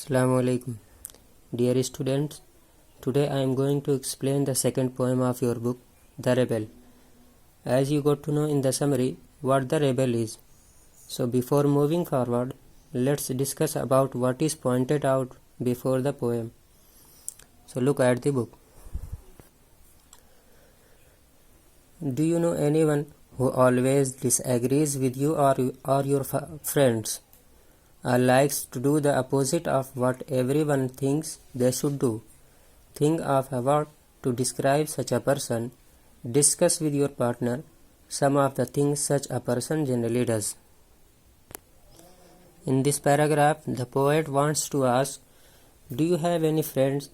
Assalamu alaikum. Dear students, today I am going to explain the second poem of your book, The Rebel. As you got to know in the summary what the rebel is. So before moving forward, let's discuss about what is pointed out before the poem. So look at the book. Do you know anyone who always disagrees with you or your friends? Or likes to do the opposite of what everyone thinks they should do? Think of a word to describe such a person. Discuss with your partner some of the things such a person generally does. In this paragraph, the poet wants to ask, do you have any friends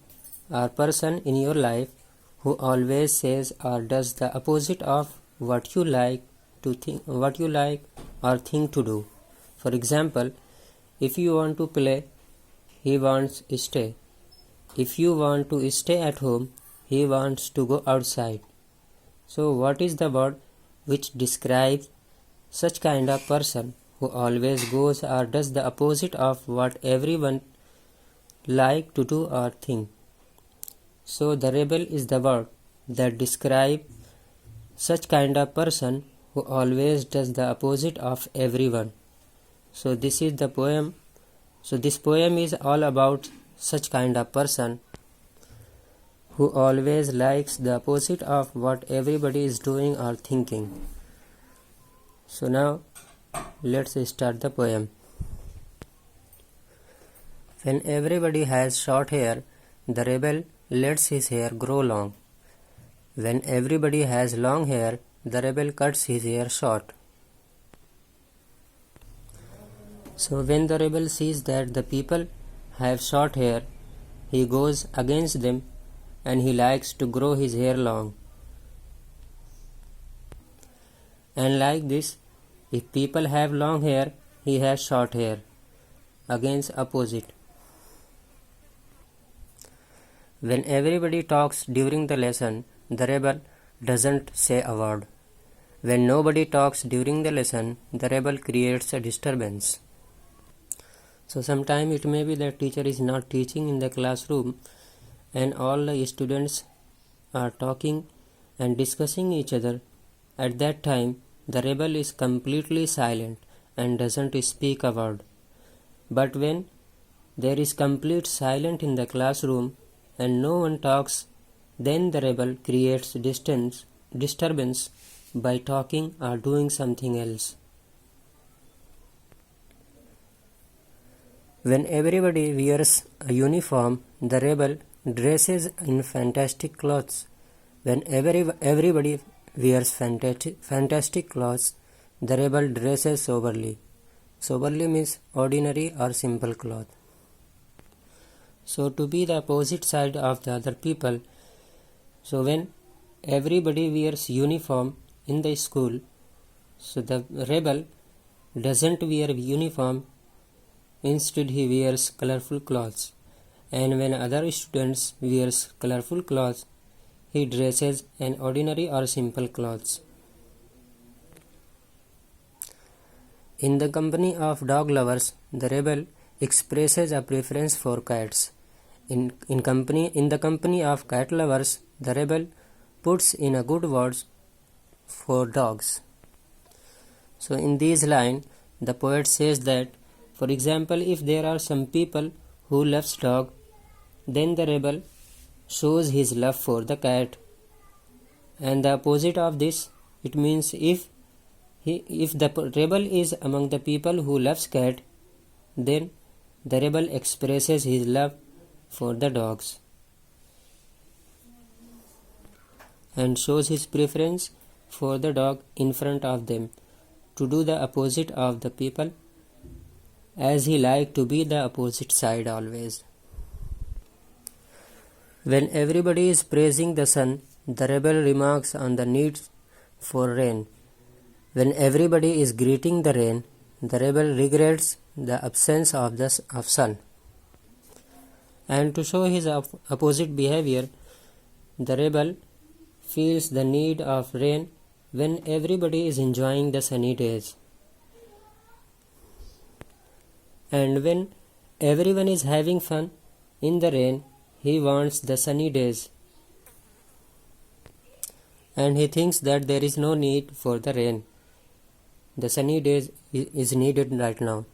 or person in your life who always says or does the opposite of what you like or think to do? For example, if you want to play, he wants to stay. If you want to stay at home, he wants to go outside. So what is the word which describes such kind of person who always goes or does the opposite of what everyone like to do or think? So the rebel is the word that describes such kind of person who always does the opposite of everyone. So this is the poem. So this poem is all about such kind of person who always likes the opposite of what everybody is doing or thinking. So now let's start the poem. When everybody has short hair, the rebel lets his hair grow long. When everybody has long hair, the rebel cuts his hair short. So when the rebel sees that the people have short hair, he goes against them and he likes to grow his hair long. And like this, if people have long hair, he has short hair. Against opposite. When everybody talks during the lesson, the rebel doesn't say a word. When nobody talks during the lesson, the rebel creates a disturbance. So sometimes it may be that teacher is not teaching in the classroom and all the students are talking and discussing each other. At that time, the rebel is completely silent and doesn't speak a word. But when there is complete silence in the classroom and no one talks, then the rebel creates disturbance by talking or doing something else. When everybody wears a uniform, the rebel dresses in fantastic clothes. When everybody wears fantastic clothes, the rebel dresses soberly. Soberly means ordinary or simple cloth. So to be the opposite side of the other people, so when everybody wears uniform in the school, so the rebel doesn't wear uniform. Instead, he wears colorful clothes, and when other students wears colorful clothes, he dresses in ordinary or simple clothes. In the company of dog lovers, the rebel expresses a preference for cats. In the company of cat lovers, the rebel puts in a good words for dogs. So in these lines, the poet says that, for example, if there are some people who loves dog, then the rebel shows his love for the cat. And the opposite of this, it means if the rebel is among the people who loves cat, then the rebel expresses his love for the dogs and shows his preference for the dog in front of them to do the opposite of the people, as he liked to be the opposite side always. When everybody is praising the sun, the rebel remarks on the need for rain. When everybody is greeting the rain, the rebel regrets the absence of sun. And to show his opposite behavior, the rebel feels the need of rain when everybody is enjoying the sunny days. And when everyone is having fun in the rain, he wants the sunny days. And he thinks that there is no need for the rain. The sunny days is needed right now.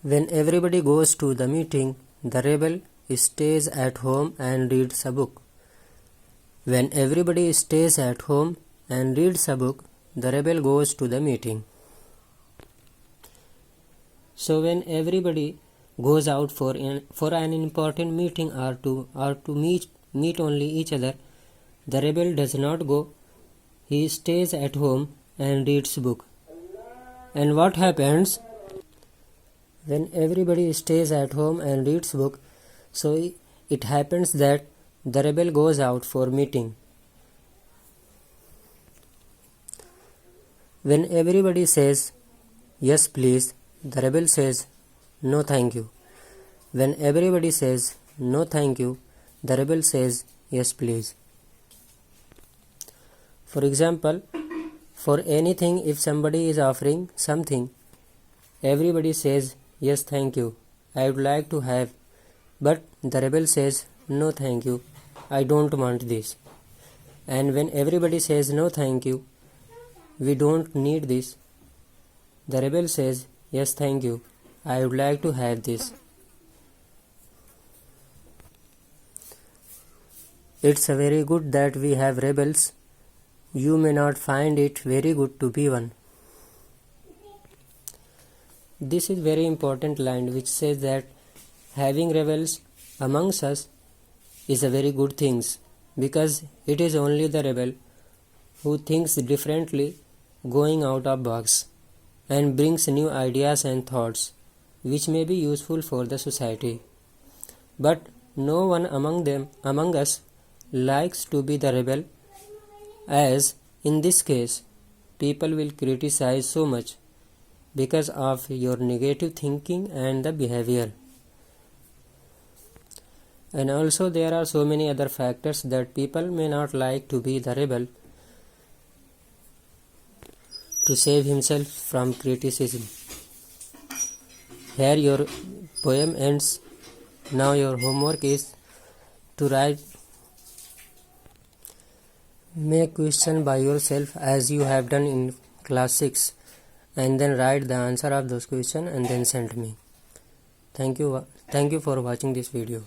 When everybody goes to the meeting, the rebel stays at home and reads a book. When everybody stays at home and reads a book, the rebel goes to the meeting. So when everybody goes out for an important meeting or to meet only each other, the rebel does not go. He stays at home and reads book. And what happens when everybody stays at home and reads book? So it happens that the rebel goes out for meeting. When everybody says yes please, the rebel says no thank you. When everybody says no thank you, the rebel says yes please. For example, for anything, if somebody is offering something, everybody says yes thank you, I would like to have, but the rebel says no thank you, I don't want this. And when everybody says no thank you, we don't need this, the rebel says yes thank you, I would like to have this. It's very good that we have rebels. You may not find it very good to be one. This is very important line which says that having rebels amongst us is a very good thing, because it is only the rebel who thinks differently, going out of box, and brings new ideas and thoughts which may be useful for the society. But no one among us likes to be the rebel, as in this case people will criticize so much because of your negative thinking and the behavior. And also there are so many other factors that people may not like to be the rebel to save himself from criticism. Here your poem ends. Now your homework is to make question by yourself as you have done in class 6, and then write the answer of those questions and then send me. Thank you for watching this video.